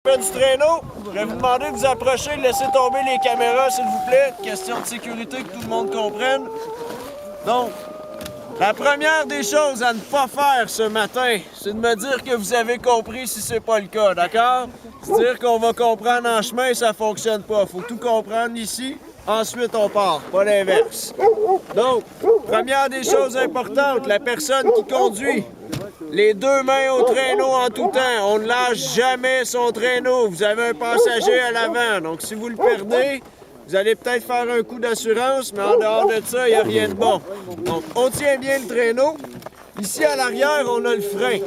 Du traîneau, je vais vous demander de vous approcher, de laisser tomber les caméras, s'il vous plaît. Question de sécurité, que tout le monde comprenne. Donc, la première des choses à ne pas faire ce matin, c'est de me dire que vous avez compris si c'est pas le cas, d'accord? C'est-à-dire qu'on va comprendre en chemin et ça fonctionne pas. Faut tout comprendre ici, ensuite on part, pas l'inverse. Donc, première des choses importantes, la personne qui conduit. Les deux mains au traîneau en tout temps. On ne lâche jamais son traîneau. Vous avez un passager à l'avant. Donc, si vous le perdez, vous allez peut-être faire un coup d'assurance, mais en dehors de ça, il n'y a rien de bon. Donc, on tient bien le traîneau. Ici, à l'arrière, on a le frein.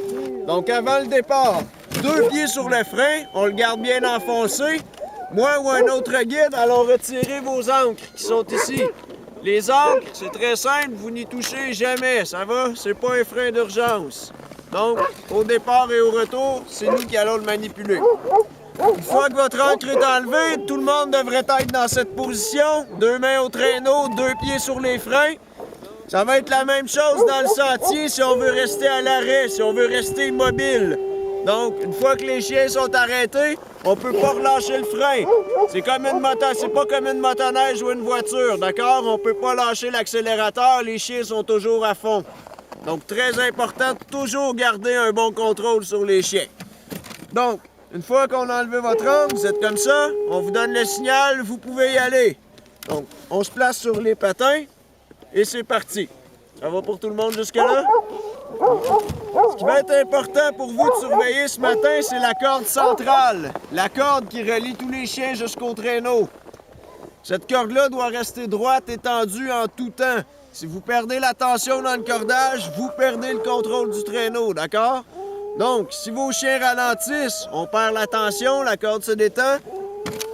Donc, avant le départ, 2 pieds sur le frein. On le garde bien enfoncé. Moi ou un autre guide, allons retirer vos ancres qui sont ici. Les ancres, c'est très simple, vous n'y touchez jamais, ça va? C'est pas un frein d'urgence. Donc, au départ et au retour, c'est nous qui allons le manipuler. Une fois que votre ancre est enlevée, tout le monde devrait être dans cette position. 2 mains au traîneau, 2 pieds sur les freins. Ça va être la même chose dans le sentier si on veut rester à l'arrêt, si on veut rester immobile. Donc, une fois que les chiens sont arrêtés, on peut pas relâcher le frein. C'est pas comme une motoneige ou une voiture, d'accord? On peut pas lâcher l'accélérateur, les chiens sont toujours à fond. Donc, très important de toujours garder un bon contrôle sur les chiens. Donc, une fois qu'on a enlevé votre ancre, vous êtes comme ça, on vous donne le signal, vous pouvez y aller. Donc, on se place sur les patins et c'est parti. Ça va pour tout le monde jusque-là? Ce qui va être important pour vous de surveiller ce matin, c'est la corde centrale. La corde qui relie tous les chiens jusqu'au traîneau. Cette corde-là doit rester droite et tendue en tout temps. Si vous perdez la tension dans le cordage, vous perdez le contrôle du traîneau, d'accord? Donc, si vos chiens ralentissent, on perd la tension, la corde se détend.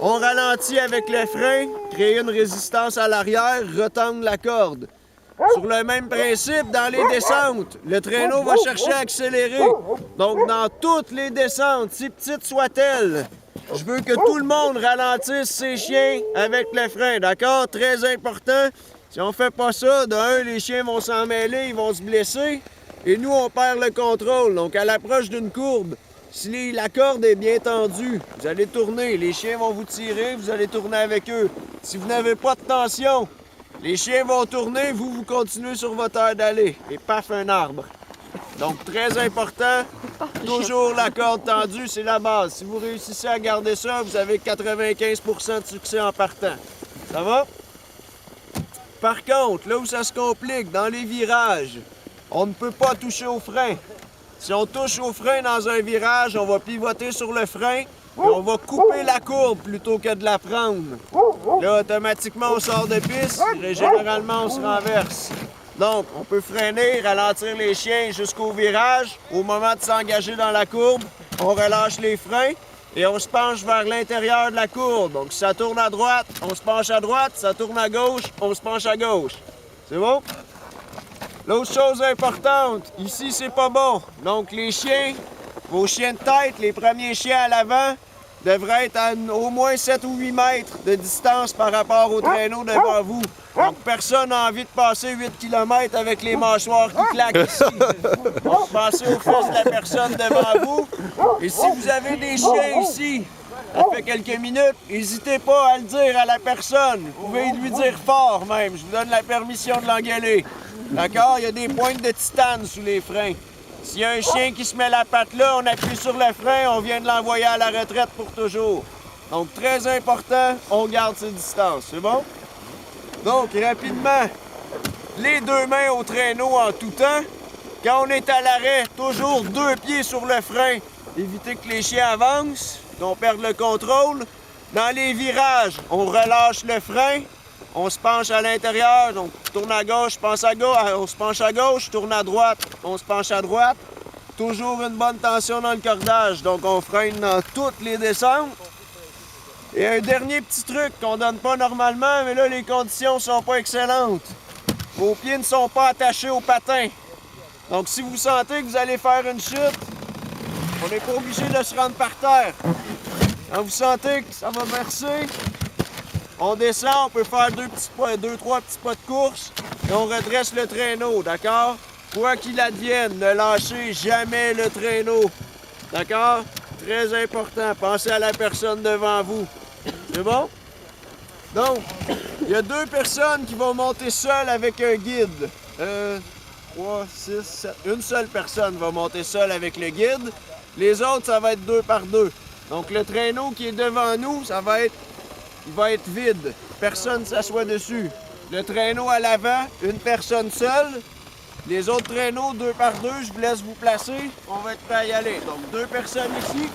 On ralentit avec le frein, créer une résistance à l'arrière, retendre la corde. Sur le même principe, dans les descentes, le traîneau va chercher à accélérer. Donc, dans toutes les descentes, si petites soient-elles, je veux que tout le monde ralentisse ses chiens avec le frein, d'accord? Très important. Si on fait pas ça, de un, les chiens vont s'en mêler, ils vont se blesser, et nous, on perd le contrôle. Donc, à l'approche d'une courbe, si la corde est bien tendue, vous allez tourner, les chiens vont vous tirer, vous allez tourner avec eux. Si vous n'avez pas de tension, les chiens vont tourner, vous continuez sur votre aire d'aller. Et paf, un arbre. Donc, très important, toujours la corde tendue, c'est la base. Si vous réussissez à garder ça, vous avez 95% de succès en partant. Ça va? Par contre, là où ça se complique, dans les virages, on ne peut pas toucher au frein. Si on touche au frein dans un virage, on va pivoter sur le frein et on va couper la courbe plutôt que de la prendre. Là, automatiquement, on sort de piste et généralement, on se renverse. Donc, on peut freiner, ralentir les chiens jusqu'au virage. Au moment de s'engager dans la courbe, on relâche les freins et on se penche vers l'intérieur de la courbe. Donc, si ça tourne à droite, on se penche à droite. Si ça tourne à gauche, on se penche à gauche. C'est bon? L'autre chose importante, ici, c'est pas bon. Donc, les chiens, vos chiens de tête, les premiers chiens à l'avant, devraient être à au moins 7 ou 8 mètres de distance par rapport au traîneau devant vous. Donc, personne n'a envie de passer 8 km avec les mâchoires qui claquent ici. Donc, pensez aux fesses de la personne devant vous. Et si vous avez des chiens ici, ça fait quelques minutes, n'hésitez pas à le dire à la personne. Vous pouvez lui dire fort même. Je vous donne la permission de l'engueuler. D'accord? Il y a des pointes de titane sous les freins. S'il y a un chien qui se met la patte là, on appuie sur le frein, on vient de l'envoyer à la retraite pour toujours. Donc, très important, on garde ses distances. C'est bon? Donc, rapidement, les 2 mains au traîneau en tout temps. Quand on est à l'arrêt, toujours 2 pieds sur le frein. Éviter que les chiens avancent, qu'on perde le contrôle. Dans les virages, on relâche le frein. On se penche à l'intérieur, donc tourne à gauche, on se penche à gauche, tourne à droite, on se penche à droite. Toujours une bonne tension dans le cordage, donc on freine dans toutes les descentes. Et un dernier petit truc qu'on donne pas normalement, mais là les conditions sont pas excellentes. Vos pieds ne sont pas attachés au patin. Donc si vous sentez que vous allez faire une chute, on n'est pas obligé de se rendre par terre. Quand vous sentez que ça va verser, on descend, on peut faire 2-3 petits pas de course et on redresse le traîneau, d'accord? Quoi qu'il advienne, ne lâchez jamais le traîneau, d'accord? très important. Pensez à la personne devant vous. C'est bon? Donc, il y a 2 personnes qui vont monter seules avec un guide. 3, 6, 7. Une seule personne va monter seule avec le guide. Les autres, ça va être 2 par 2. Donc, le traîneau qui est devant nous, il va être vide. Personne ne s'assoit dessus. Le traîneau à l'avant, une personne seule. Les autres traîneaux, 2 par 2, je vous laisse vous placer. On va être prêt à y aller. Donc, 2 personnes ici.